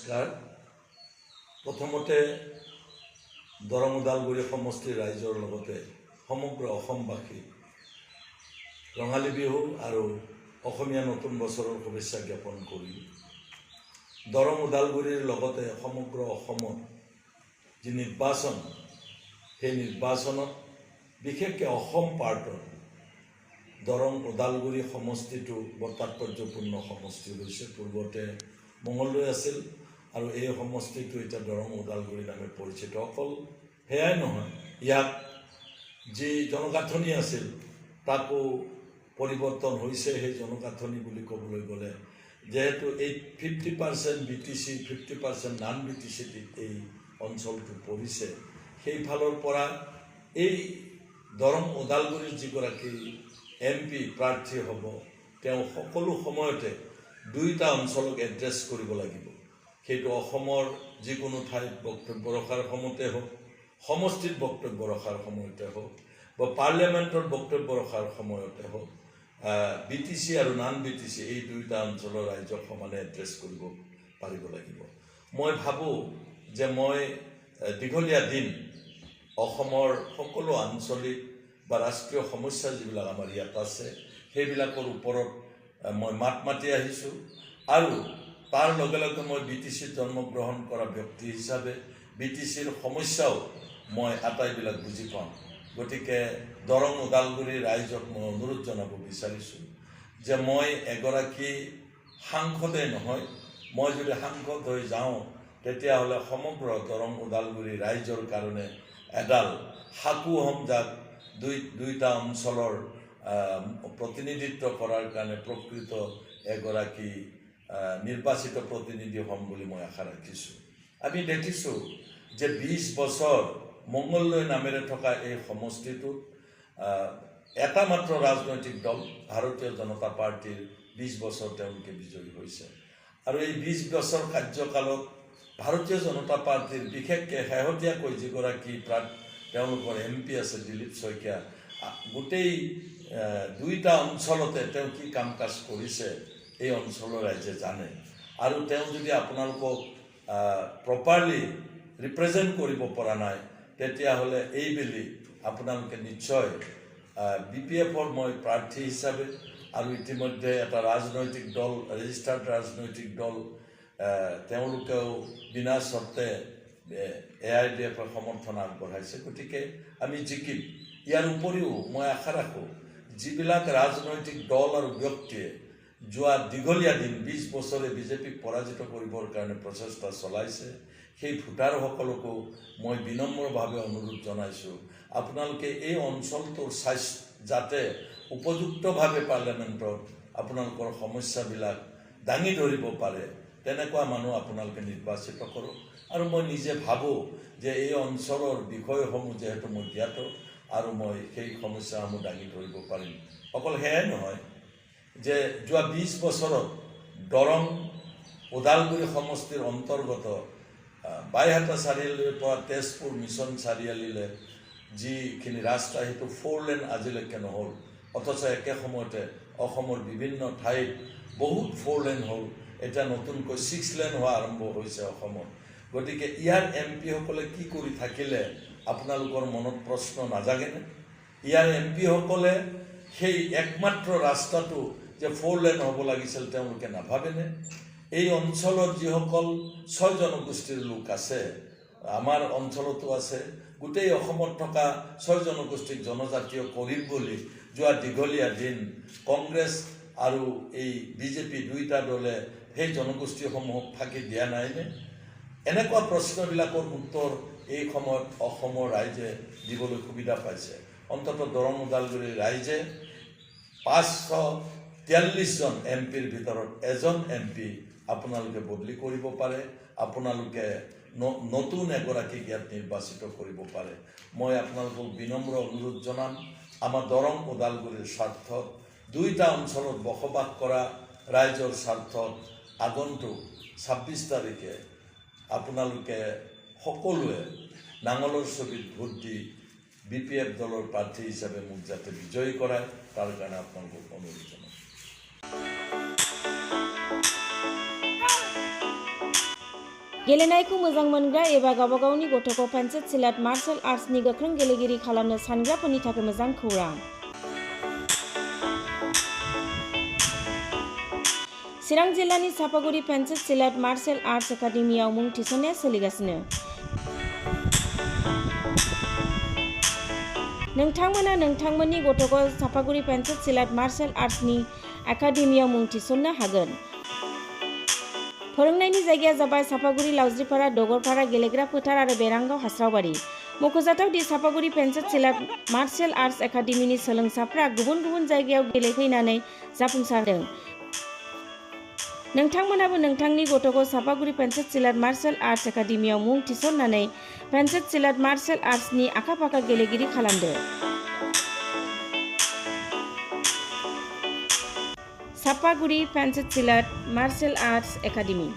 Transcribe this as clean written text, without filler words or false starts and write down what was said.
নমস্কাৰ। প্ৰথমতে দৰং ওদালগুৰি সমষ্টিৰ ৰাইজৰ লগতে সমগ্ৰ অসমবাসী ৰঙালী বিহু আৰু অসমীয়া নতুন বছৰৰ শুভেচ্ছা জ্ঞাপন কৰি দৰং ওদালগুৰিৰ লগতে সমগ্ৰ অসমত যি নিৰ্বাচন, সেই নিৰ্বাচনত বিশেষকৈ অসম পাৰ্টৰ দৰং ওদালগুৰি সমষ্টিটো বৰ তাৎপৰ্যপূৰ্ণ সমষ্টি হৈছে। পূৰ্বতে মঙলদৈ আছিল আৰু এই সমষ্টিটো এতিয়া দৰং ওদালগুৰি নামে পৰিচিত। অকল সেয়াই নহয়, ইয়াত যি জনগাঁথনি আছিল তাকো পৰিৱৰ্তন হৈছে। সেই জনগাঁথনি বুলি ক'বলৈ গ'লে যিহেতু 50% BTC 50% নান BTC এই অঞ্চলটো পৰিছে, সেইফালৰ পৰা এই দৰং ওদালগুৰিৰ যিগৰাকী MP প্ৰাৰ্থী হ'ব, তেওঁ সকলো সময়তে দুইটা অঞ্চলক এড্ৰেছ কৰিব লাগিব। সেইটো অসমৰ যিকোনো ঠাইত বক্তব্য ৰখাৰ সময়তে হওক, সমষ্টিত বক্তব্য ৰখাৰ সময়তে হওক, বা পাৰ্লিয়ামেণ্টত বক্তব্য ৰখাৰ সময়তে হওক, BTC আৰু নান BTC এই দুইটা অঞ্চলৰ ৰাইজক সমানে এড্ৰেছ কৰিব পাৰিব লাগিব। মই ভাবোঁ যে মই দীঘলীয়া দিন অসমৰ সকলো আঞ্চলিক বা ৰাষ্ট্ৰীয় সমস্যা যিবিলাক আমাৰ ইয়াত আছে সেইবিলাকৰ ওপৰত মই মাত মাতি আহিছোঁ আৰু তাৰ লগে লগে মই BTCত জন্মগ্ৰহণ কৰা ব্যক্তি হিচাপে BTCৰ সমস্যাও মই আটাইবিলাক বুজি পাওঁ। গতিকে দৰং ওদালগুৰিৰ ৰাইজক মই অনুৰোধ জনাব বিচাৰিছোঁ যে মই এগৰাকী সাংসদেই নহয়, মই যদি সাংসদ হৈ যাওঁ তেতিয়াহ'লে সমগ্ৰ দৰং ওদালগুৰি ৰাইজৰ কাৰণে এডাল সাকু হ'ম, যাক দুইটা অঞ্চলৰ প্ৰতিনিধিত্ব কৰাৰ কাৰণে প্ৰকৃত এগৰাকী নিৰ্বাচিত প্ৰতিনিধি হ'ম বুলি মই আশা ৰাখিছোঁ। আমি দেখিছোঁ যে 20 বছৰ মঙলদৈ নামেৰে থকা এই সমষ্টিটোত এটা মাত্ৰ ৰাজনৈতিক দল ভাৰতীয় জনতা পাৰ্টীৰ 20 বছৰ তেওঁলোকে বিজয়ী হৈছে আৰু এই 20 বছৰ কাৰ্যকালত ভাৰতীয় জনতা পাৰ্টীৰ বিশেষকৈ শেহতীয়াকৈ যিগৰাকী তেওঁলোকৰ MP আছে দিলীপ শইকীয়া, গোটেই দুইটা অঞ্চলতে তেওঁ কি কাম কাজ কৰিছে এই অঞ্চলৰ ৰাইজে জানে। আৰু তেওঁ যদি আপোনালোকক প্ৰপাৰলি ৰিপ্ৰেজেণ্ট কৰিব পৰা নাই তেতিয়াহ'লে এইবেলি আপোনালোকে নিশ্চয় BPFৰ মই প্ৰাৰ্থী হিচাপে আৰু ইতিমধ্যে এটা ৰাজনৈতিক দল, ৰেজিষ্টাৰ্ড ৰাজনৈতিক দল, তেওঁলোকেও বিনা চৰ্তে AIDFৰ সমৰ্থন আগবঢ়াইছে। গতিকে আমি জিকিম। ইয়াৰ উপৰিও মই আশা ৰাখোঁ যিবিলাক ৰাজনৈতিক দল আৰু ব্যক্তিয়ে যোৱা দীঘলীয়া দিন 20 বছৰে বিজেপিক পৰাজিত কৰিবৰ কাৰণে প্ৰচেষ্টা চলাইছে, সেই ভোটাৰসকলকো মই বিনম্ৰভাৱে অনুৰোধ জনাইছোঁ আপোনালোকে এই অঞ্চলটোৰ যাতে উপযুক্তভাৱে পাৰ্লিয়ামেণ্টত আপোনালোকৰ সমস্যাবিলাক দাঙি ধৰিব পাৰে তেনেকুৱা মানুহ আপোনালোকে নিৰ্বাচিত কৰক। আৰু মই নিজে ভাবোঁ যে এই অঞ্চলৰ বিষয়সমূহ যিহেতু মই জ্ঞাত আৰু মই সেই সমস্যাসমূহ দাঙি ধৰিব পাৰিম। অকল সেয়াই নহয় যে যোৱা 20 বছৰত দৰং ওদালগুৰি সমষ্টিৰ অন্তৰ্গত বাইহাটা চাৰিআলিৰ পৰা তেজপুৰ মিছন চাৰিআলিলৈ যিখিনি ৰাস্তা সেইটো 4 লেন আজিলৈকে নহ'ল, অথচ একে সময়তে অসমৰ বিভিন্ন ঠাইত বহুত 4 লেন হ'ল। এতিয়া নতুনকৈ 6 লেন হোৱা আৰম্ভ হৈছে অসমত। গতিকে ইয়াৰ MP সকলে কি কৰি থাকিলে আপোনালোকৰ মনত প্ৰশ্ন নাজাগেনে? ইয়াৰ MP সকলে সেই একমাত্ৰ ৰাস্তাটো যে 4 লেন হ'ব লাগিছিল তেওঁলোকে নাভাবেনে? এই অঞ্চলত যিসকল 6 জনগোষ্ঠীৰ লোক আছে, আমাৰ অঞ্চলতো আছে, গোটেই অসমত থকা 6 জনগোষ্ঠীক জনজাতীয় কৰিম বুলি যোৱা দীঘলীয়া দিন কংগ্ৰেছ আৰু এই বিজেপি দুইটা দলে সেই জনগোষ্ঠীসমূহক ফাঁকি দিয়া নাইনে? এনেকুৱা প্ৰশ্নবিলাকৰ উত্তৰ এই সময়ত অসমৰ ৰাইজে দিবলৈ সুবিধা পাইছে। অন্ততঃ দৰং ওদালগুৰিৰ ৰাইজে 543 জন MPৰ ভিতৰত এজন MP আপোনালোকে বদলি কৰিব পাৰে, আপোনালোকে নতুন এগৰাকীক ইয়াত নিৰ্বাচিত কৰিব পাৰে। মই আপোনালোকক বিনম্ৰ অনুৰোধ জনাম, আমাৰ দৰং ওদালগুৰিৰ স্বাৰ্থত, দুইটা অঞ্চলত বসবাস কৰা ৰাইজৰ স্বাৰ্থত আগন্তুক 26 তাৰিখে আপোনালোকে সকলোৱে নাঙলৰ ছবিত ভোট দি BPF দলৰ প্ৰাৰ্থী হিচাপে মোক যাতে বিজয়ী কৰায় তাৰ কাৰণে আপোনালোকক অনুৰোধ জনাম। गेलेनायखौ मोजां मोनग्रा एबा गावबा गावनि गथ'खौ पेन्सिल सिलाट मार्शल आर्ट्सनि गोख्रों गेलेगिरि खालामनो सानग्राफोरनि थाखाय मोजां खौरां। चिरां जिल्लानि सापागुरि पेन्सिल सिलाट मार्शल आर्ट्स एकाडेमियाव मुं थिसननाया सोलिगासिनो। नोंथांमोना नोंथांमोननि गथ'खौ सापागुरि पेन्सिल सिलाट मार्शल आर्ट्सनि एकाडेमियाव मुं थिसननो हागोन। फोरोंनायनि जायगाया जाबाय सापागुरि लावज्रिपारा दगरपारा गेलेग्रा फोथार आरो बेरांगाव हास्रावबारि। मख'जाथाव दि सापागुरि पेन्सिल सिलाट मार्शल आर्ट्स एकाडेमिनि सोलोंसाफ्रा गुबुन गुबुन जायगायाव गेलेहैनानै जाफुंसारदों। नोंथांमोनाबो नोंथांनि गथ'खौ सापागुरि पेन्सिल सिलाट मार्शल आर्ट्स एकाडेमियाव मुं थिसननानै पेन्सिल सिलाट मार्शल आर्ट्सनि आखा-फाखा गेलेगिरि खालामदो। Sapaguri pencil सिलाट martial arts academy.